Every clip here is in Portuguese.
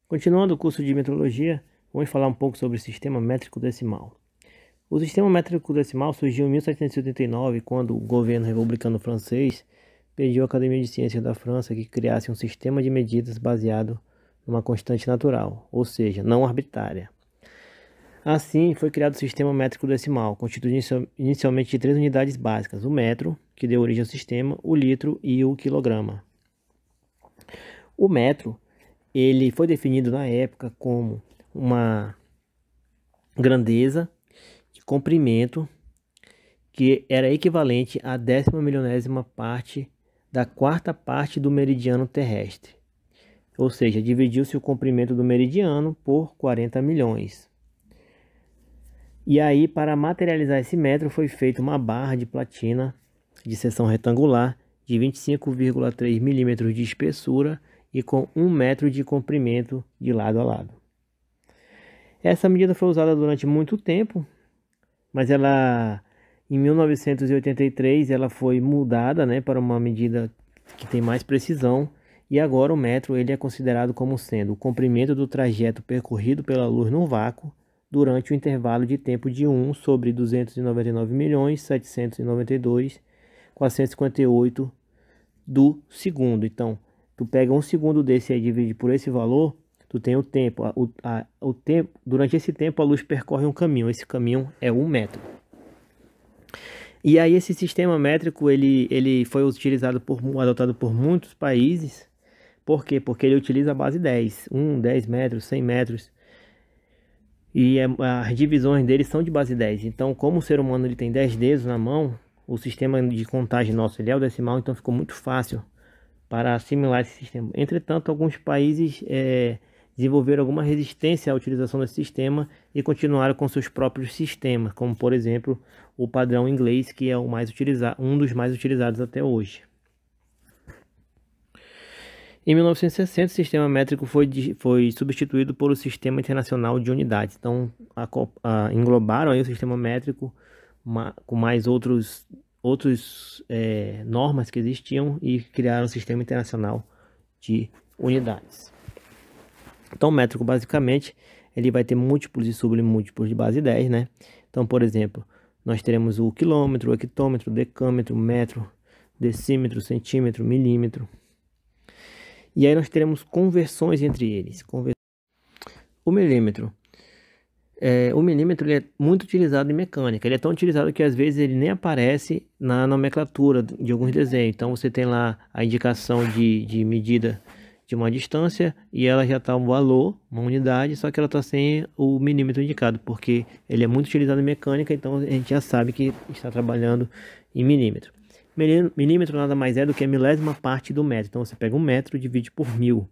Continuando o curso de metrologia, vamos falar um pouco sobre o sistema métrico decimal. O sistema métrico decimal surgiu em 1789, quando o governo republicano francês pediu à Academia de Ciências da França que criasse um sistema de medidas baseado numa constante natural, ou seja, não arbitrária. Assim, foi criado o sistema métrico decimal, constituído inicialmente de 3 unidades básicas: o metro, que deu origem ao sistema, o litro e o quilograma. O metro, ele foi definido na época como uma grandeza de comprimento que era equivalente à 10.000.000ª parte da quarta parte do meridiano terrestre. Ou seja, dividiu-se o comprimento do meridiano por 40 milhões. E aí, para materializar esse metro, foi feita uma barra de platina de seção retangular de 25,3 milímetros de espessura e com 1 metro de comprimento de lado a lado. Essa medida foi usada durante muito tempo, mas em 1983 ela foi mudada, para uma medida que tem mais precisão, e agora o metro ele é considerado como sendo o comprimento do trajeto percorrido pela luz no vácuo durante o intervalo de tempo de 1 sobre 299.792.458 do segundo. Então, tu pega 1 segundo desse e divide por esse valor, tu tem o tempo. Durante esse tempo a luz percorre um caminho, esse caminho é 1 metro. E aí esse sistema métrico ele foi adotado por muitos países. Por quê? Porque ele utiliza a base 10, 10 metros, 100 metros. E as divisões deles são de base 10. Então, como o ser humano ele tem 10 dedos na mão, o sistema de contagem nosso ele é o decimal, então ficou muito fácil para assimilar esse sistema. Entretanto, alguns países desenvolveram alguma resistência à utilização desse sistema e continuaram com seus próprios sistemas, como por exemplo o padrão inglês, que é um dos mais utilizados até hoje. Em 1960, o sistema métrico foi substituído por o Sistema Internacional de Unidades. Então, englobaram aí o sistema métrico com mais outros normas que existiam e criaram o Sistema Internacional de Unidades. Então, o métrico, basicamente, ele vai ter múltiplos e submúltiplos de base 10, né? Então, por exemplo, nós teremos o quilômetro, o hectômetro, decâmetro, metro, decímetro, centímetro, milímetro. E aí nós teremos conversões entre eles. O milímetro. O milímetro ele é muito utilizado em mecânica. Ele é tão utilizado que às vezes ele nem aparece na nomenclatura de alguns desenhos. Então você tem lá a indicação de medida de uma distância e ela já está um valor, uma unidade, só que ela está sem o milímetro indicado, porque ele é muito utilizado em mecânica, então a gente já sabe que está trabalhando em milímetro. Milímetro nada mais é do que a milésima parte do metro. Então você pega 1 metro e divide por 1000.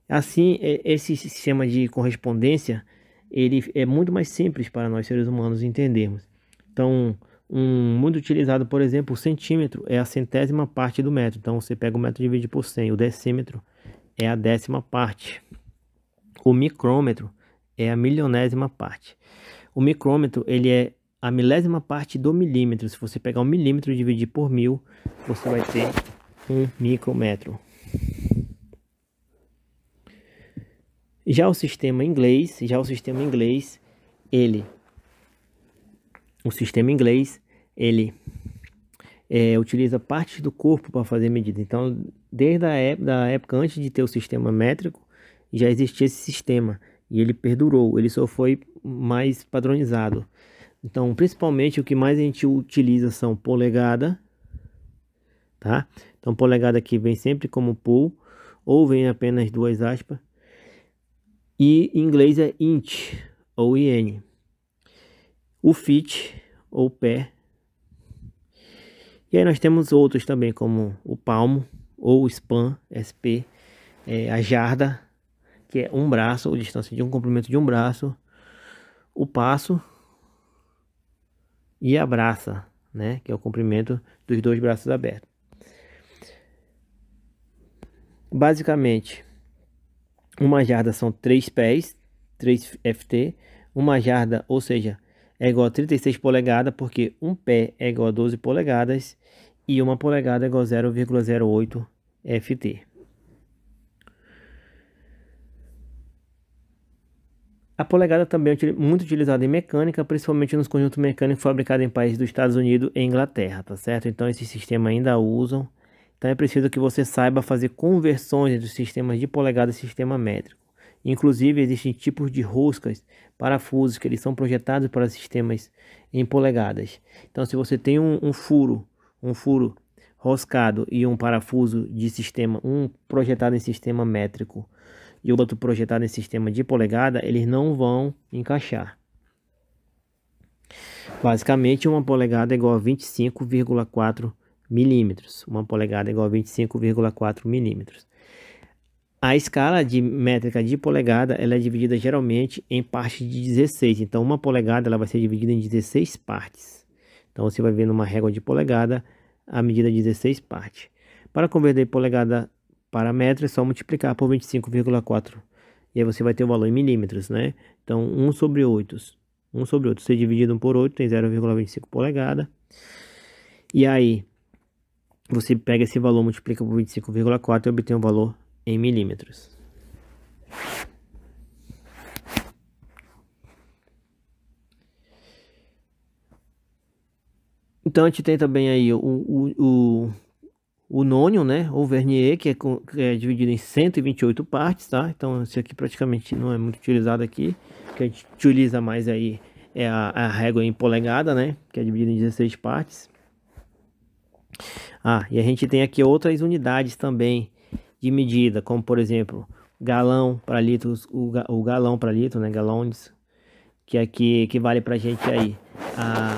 Assim, esse sistema de correspondência ele é muito mais simples para nós seres humanos entendermos. Então, muito utilizado, por exemplo, o centímetro é a centésima parte do metro. Então você pega 1 metro e divide por 100. O decímetro é a 10ª parte. O micrômetro é a milionésima parte. O micrômetro ele é a milésima parte do milímetro. Se você pegar 1 milímetro e dividir por 1000, você vai ter 1 micrômetro. Já o sistema inglês, ele utiliza partes do corpo para fazer medida. Então, desde a época antes de ter o sistema métrico, já existia esse sistema e ele perdurou. Ele só foi mais padronizado. Então, principalmente o que mais a gente utiliza são polegada, tá? Então, polegada aqui vem sempre como pool, ou vem apenas 2 aspas. E em inglês é inch, ou in. O feet, ou pé. E aí nós temos outros também, como o palmo, ou span, SP. A jarda, que é um braço, ou distância de um comprimento de um braço. O passo. E a braça, né, que é o comprimento dos 2 braços abertos. Basicamente, uma jarda são 3 pés, 3 FT. Uma jarda, ou seja, é igual a 36 polegadas, porque um pé é igual a 12 polegadas e uma polegada é igual a 0,08 FT. A polegada também é muito utilizada em mecânica, principalmente nos conjuntos mecânicos fabricados em países dos Estados Unidos e Inglaterra, tá certo? Então esse sistema ainda usam. Então é preciso que você saiba fazer conversões entre os sistemas de polegada e sistema métrico. Inclusive existem tipos de roscas, parafusos que eles são projetados para sistemas em polegadas. Então se você tem um furo roscado e um parafuso de sistema, um projetado em sistema métrico e o outro projetado em sistema de polegada, eles não vão encaixar. Basicamente, uma polegada é igual a 25,4 milímetros. Uma polegada é igual a 25,4 milímetros. A escala de métrica de polegada, ela é dividida geralmente em partes de 16. Então, uma polegada ela vai ser dividida em 16 partes. Então, você vai ver numa régua de polegada a medida de 16 partes. Para converter polegada para metro, é só multiplicar por 25,4. E aí você vai ter o valor em milímetros, né? Então, 1 sobre 8. 1 sobre 8. Se dividido por 8, tem 0,25 polegada. E aí, você pega esse valor, multiplica por 25,4 e obtém um valor em milímetros. Então a gente tem também aí o nônio, né? O vernier, que é dividido em 128 partes, tá? Então esse aqui praticamente não é muito utilizado aqui. O que a gente utiliza mais aí é a régua em polegada, né? Que é dividida em 16 partes. Ah, e a gente tem aqui outras unidades também de medida, como por exemplo, galão para litros, o galão para litro, né, gallons, que aqui equivale para a gente aí a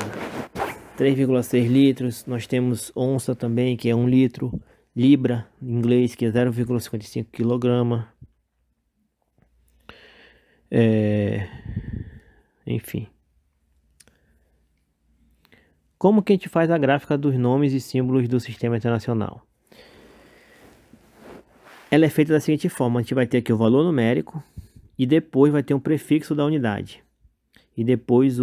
3,6 litros. Nós temos onça também, que é 1 litro, libra, em inglês, que é 0,55 quilograma. Enfim. Como que a gente faz a gráfica dos nomes e símbolos do Sistema Internacional? Ela é feita da seguinte forma: a gente vai ter aqui o valor numérico e depois vai ter um prefixo da unidade e depois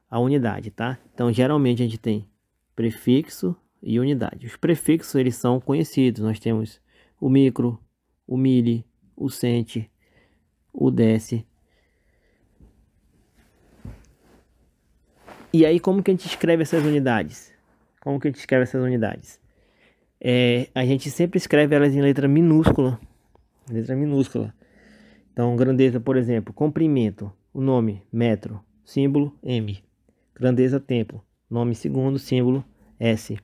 a unidade, tá? Então geralmente a gente tem prefixo e unidade. Os prefixos eles são conhecidos. Nós temos o micro, o mili, o centi, o deci. E aí como que a gente escreve essas unidades? Como que a gente escreve essas unidades? A gente sempre escreve elas em letra minúscula. Letra minúscula. Então, grandeza, por exemplo, comprimento, o nome, metro, símbolo, M. Grandeza, tempo, nome, segundo, símbolo, S.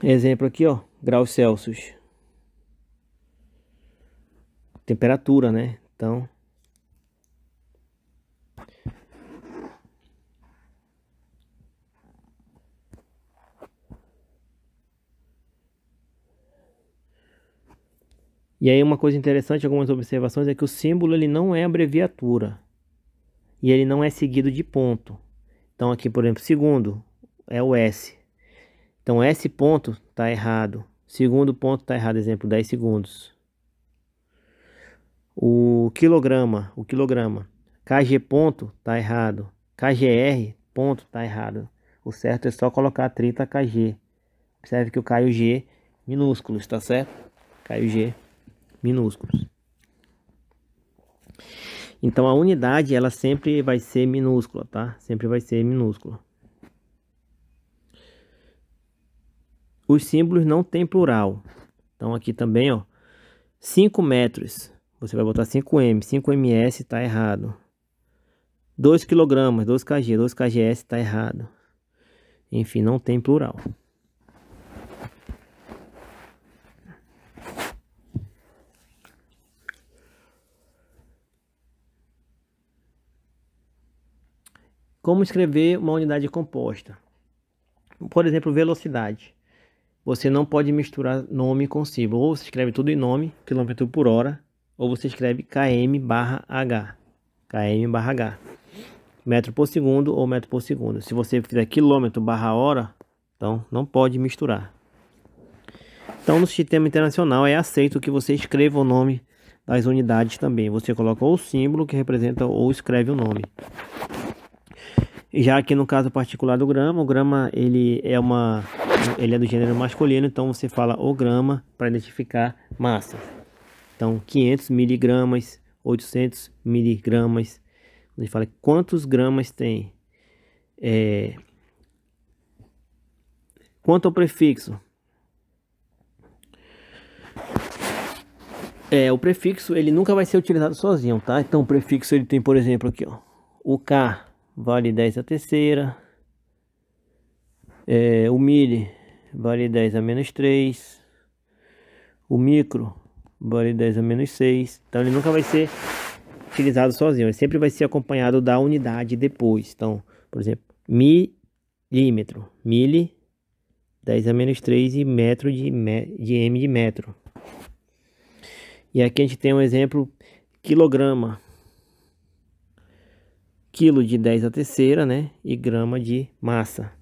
Exemplo aqui, ó, graus Celsius. Temperatura, né? Então... E aí uma coisa interessante, algumas observações, é que o símbolo ele não é abreviatura. E ele não é seguido de ponto. Então aqui, por exemplo, segundo é o S. Então S ponto está errado. Segundo ponto está errado, exemplo, 10 segundos. O quilograma. KG ponto está errado. KGR ponto está errado. O certo é só colocar 30 kg. Observe que o K e o G minúsculos, tá certo? K e o G minúsculos. Então a unidade ela sempre vai ser minúscula, tá? Sempre vai ser minúscula. Os símbolos não tem plural. Então aqui também, ó, 5 metros. Você vai botar 5M, 5ms tá errado. 2 kg, 2 kg, 2 kgs tá errado. Enfim, não tem plural. Como escrever uma unidade composta? Por exemplo, velocidade. Você não pode misturar nome com símbolo. Ou você escreve tudo em nome, quilômetro por hora, ou você escreve km/h. km/h. Metro por segundo ou metro por segundo. Se você fizer quilômetro/hora, então não pode misturar. Então no sistema internacional é aceito que você escreva o nome das unidades também. Você coloca ou o símbolo que representa ou escreve o nome. Já aqui no caso particular do grama, o grama ele é do gênero masculino, então você fala o grama para identificar massa. Então, 500 miligramas, 800 miligramas. A gente fala quantos gramas tem. Quanto ao prefixo. O prefixo ele nunca vai ser utilizado sozinho, tá? Então o prefixo ele tem, por exemplo, aqui, ó. O K vale 10 a terceira. O mili vale 10 a menos 3. O micro vale 10 a menos 6. Então ele nunca vai ser utilizado sozinho. Ele sempre vai ser acompanhado da unidade depois. Então, por exemplo, milímetro. Mili, 10 a menos 3 e metro de M de metro. E aqui a gente tem um exemplo, quilograma. Quilo de 10 a terceira, né? E grama de massa.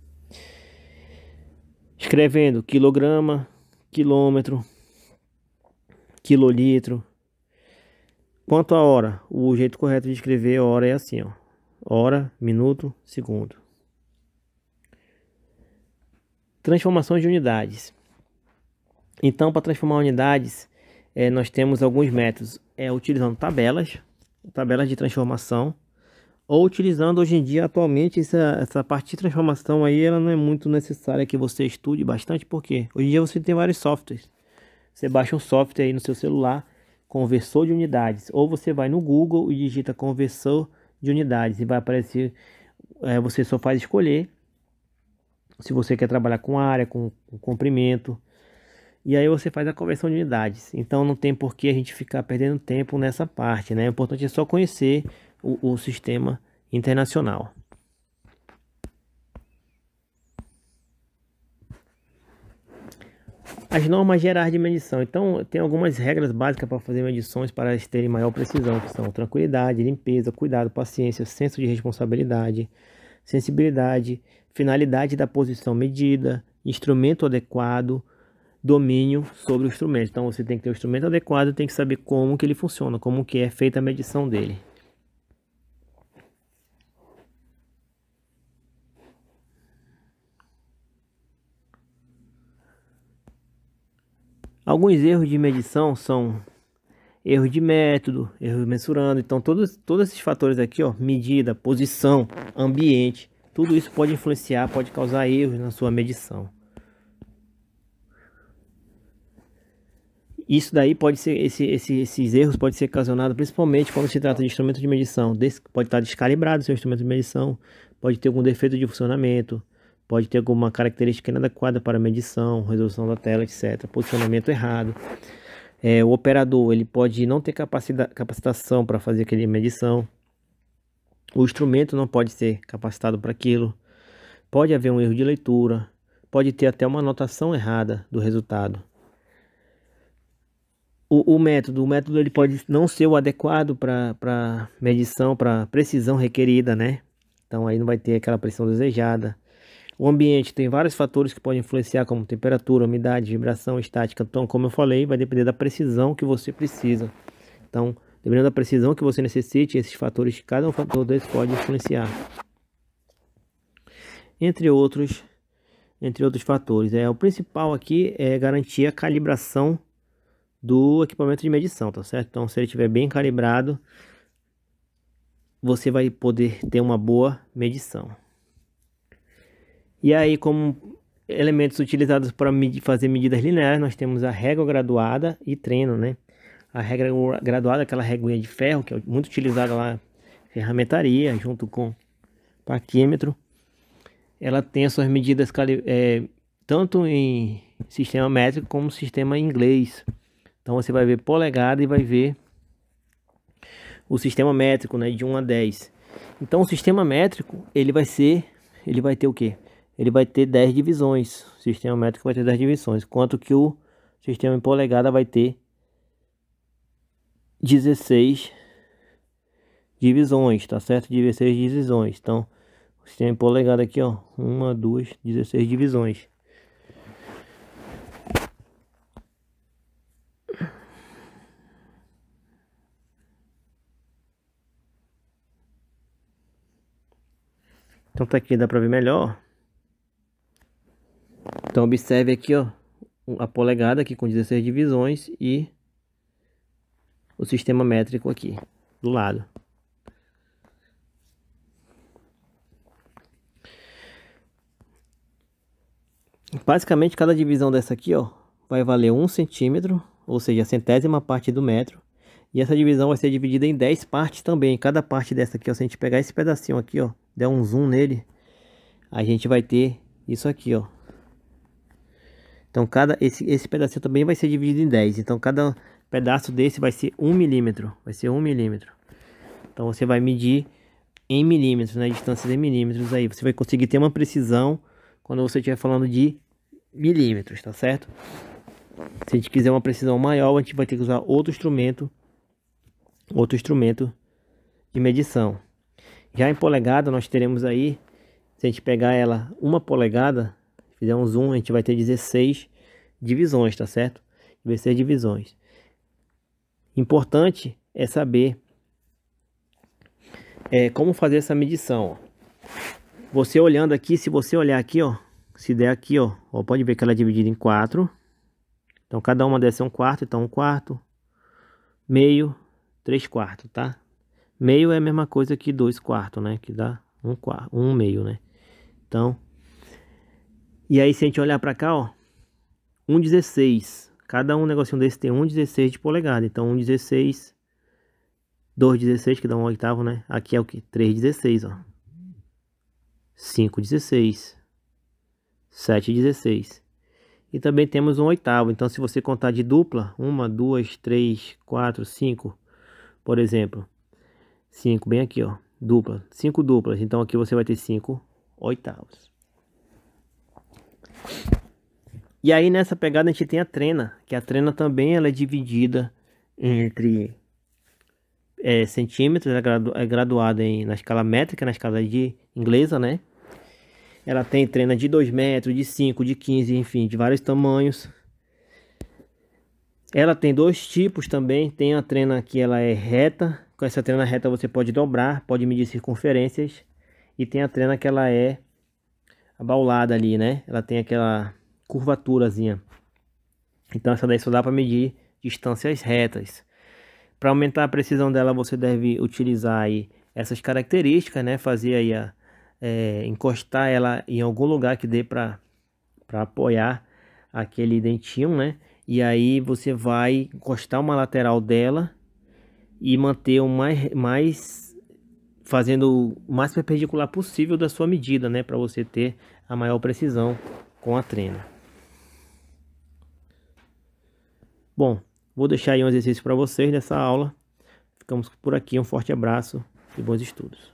Escrevendo quilograma, quilômetro, quilolitro. Quanto a hora? O jeito correto de escrever hora é assim, ó. Hora, minuto, segundo. Transformação de unidades. Então, para transformar unidades, nós temos alguns métodos. Utilizando tabelas de transformação. Ou utilizando hoje em dia, atualmente, essa parte de transformação aí, ela não é muito necessária que você estude bastante, porque hoje em dia você tem vários softwares. Você baixa um software aí no seu celular, conversor de unidades, ou você vai no Google e digita conversor de unidades e vai aparecer, você só faz escolher se você quer trabalhar com área, com comprimento, e aí você faz a conversão de unidades. Então não tem por que a gente ficar perdendo tempo nessa parte, né? O importante é só conhecer o sistema internacional. As normas gerais de medição. Então, tem algumas regras básicas para fazer medições para elas terem maior precisão, que são tranquilidade, limpeza, cuidado, paciência, senso de responsabilidade, sensibilidade, finalidade da posição medida, instrumento adequado, domínio sobre o instrumento. Então, você tem que ter o instrumento adequado, tem que saber como que ele funciona, como que é feita a medição dele. Alguns erros de medição são erro de método, erro mensurando. Então todos esses fatores aqui, ó, medida, posição, ambiente, tudo isso pode influenciar, pode causar erros na sua medição. Isso daí pode ser, esses erros podem ser ocasionados principalmente quando se trata de instrumento de medição. Pode estar descalibrado o seu instrumento de medição, pode ter algum defeito de funcionamento, pode ter alguma característica inadequada para medição, resolução da tela, etc. Posicionamento errado. O operador ele pode não ter capacitação para fazer aquela medição. O instrumento não pode ser capacitado para aquilo. Pode haver um erro de leitura. Pode ter até uma anotação errada do resultado. O método ele pode não ser o adequado para medição, para precisão requerida, né? Então aí não vai ter aquela precisão desejada. O ambiente tem vários fatores que podem influenciar, como temperatura, umidade, vibração, estática. Então, como eu falei, vai depender da precisão que você precisa. Então, dependendo da precisão que você necessite, esses fatores, cada um fator desse pode influenciar. Entre outros fatores. O principal aqui é garantir a calibração do equipamento de medição, tá certo? Então, se ele estiver bem calibrado, você vai poder ter uma boa medição. E aí, como elementos utilizados para fazer medidas lineares, nós temos a régua graduada e treino, né? A régua graduada, aquela réguinha de ferro, que é muito utilizada lá em ferramentaria, junto com paquímetro. Ela tem as suas medidas tanto em sistema métrico como sistema inglês. Então você vai ver polegada e vai ver o sistema métrico, né, de 1 a 10. Então o sistema métrico, ele vai ter o quê? Ele vai ter 10 divisões. O sistema métrico vai ter 10 divisões, enquanto que o sistema em polegada vai ter 16 divisões, tá certo? 16 divisões. Então, o sistema em polegada aqui, ó, 1, 2, 16 divisões. Então tá aqui, dá pra ver melhor. Então observe aqui, ó, a polegada aqui com 16 divisões e o sistema métrico aqui do lado. Basicamente, cada divisão dessa aqui, ó, vai valer 1 centímetro, ou seja, a centésima parte do metro. E essa divisão vai ser dividida em 10 partes também. Cada parte dessa aqui, ó, se a gente pegar esse pedacinho aqui, ó, der um zoom nele, a gente vai ter isso aqui, ó. Então, esse pedacinho também vai ser dividido em 10. Então, cada pedaço desse vai ser 1 milímetro. Vai ser 1 milímetro. Então, você vai medir em milímetros, né? Distâncias em milímetros aí. Você vai conseguir ter uma precisão quando você estiver falando de milímetros, tá certo? Se a gente quiser uma precisão maior, a gente vai ter que usar outro instrumento de medição. Já em polegada, nós teremos aí, se a gente pegar ela 1 polegada, fizer um zoom, a gente vai ter 16 divisões, tá certo? 16 divisões. Importante é saber como fazer essa medição, ó. Você olhando aqui, se você olhar aqui, ó, se der aqui, ó, pode ver que ela é dividida em 4. Então, cada uma dessas é 1/4, então 1/4, meio, 3/4, tá? Meio é a mesma coisa que 2/4, né? Que dá 1/4, 1 meio, né? Então, e aí se a gente olhar pra cá, ó, 1/16. Cada um negocinho desse tem 1/16 de polegada. Então, 1/16, 2/16, que dá 1/8, né? Aqui é o que? 3/16, ó. 5/16. 7/16. E também temos 1/8. Então, se você contar de dupla, 1, 2, 3, 4, 5, por exemplo. 5, bem aqui, ó. Dupla. 5 duplas. Então, aqui você vai ter 5/8. E aí, nessa pegada, a gente tem a trena. Que a trena também ela é dividida entre centímetros. É graduada na escala métrica, na escala de inglesa, né? Ela tem trena de 2 metros, de 5, de 15, enfim, de vários tamanhos. Ela tem 2 tipos também. Tem a trena que ela é reta. Com essa trena reta você pode dobrar, pode medir circunferências. E tem a trena que ela é abaulada ali, né? Ela tem aquela curvaturazinha. Então essa daí só dá para medir distâncias retas. Para aumentar a precisão dela, você deve utilizar aí essas características, né? Fazer aí encostar ela em algum lugar que dê para apoiar aquele dentinho, né? E aí você vai encostar uma lateral dela e manter o fazendo o mais perpendicular possível da sua medida, né? Para você ter a maior precisão com a trena. Bom, vou deixar aí um exercício para vocês nessa aula. Ficamos por aqui, um forte abraço e bons estudos.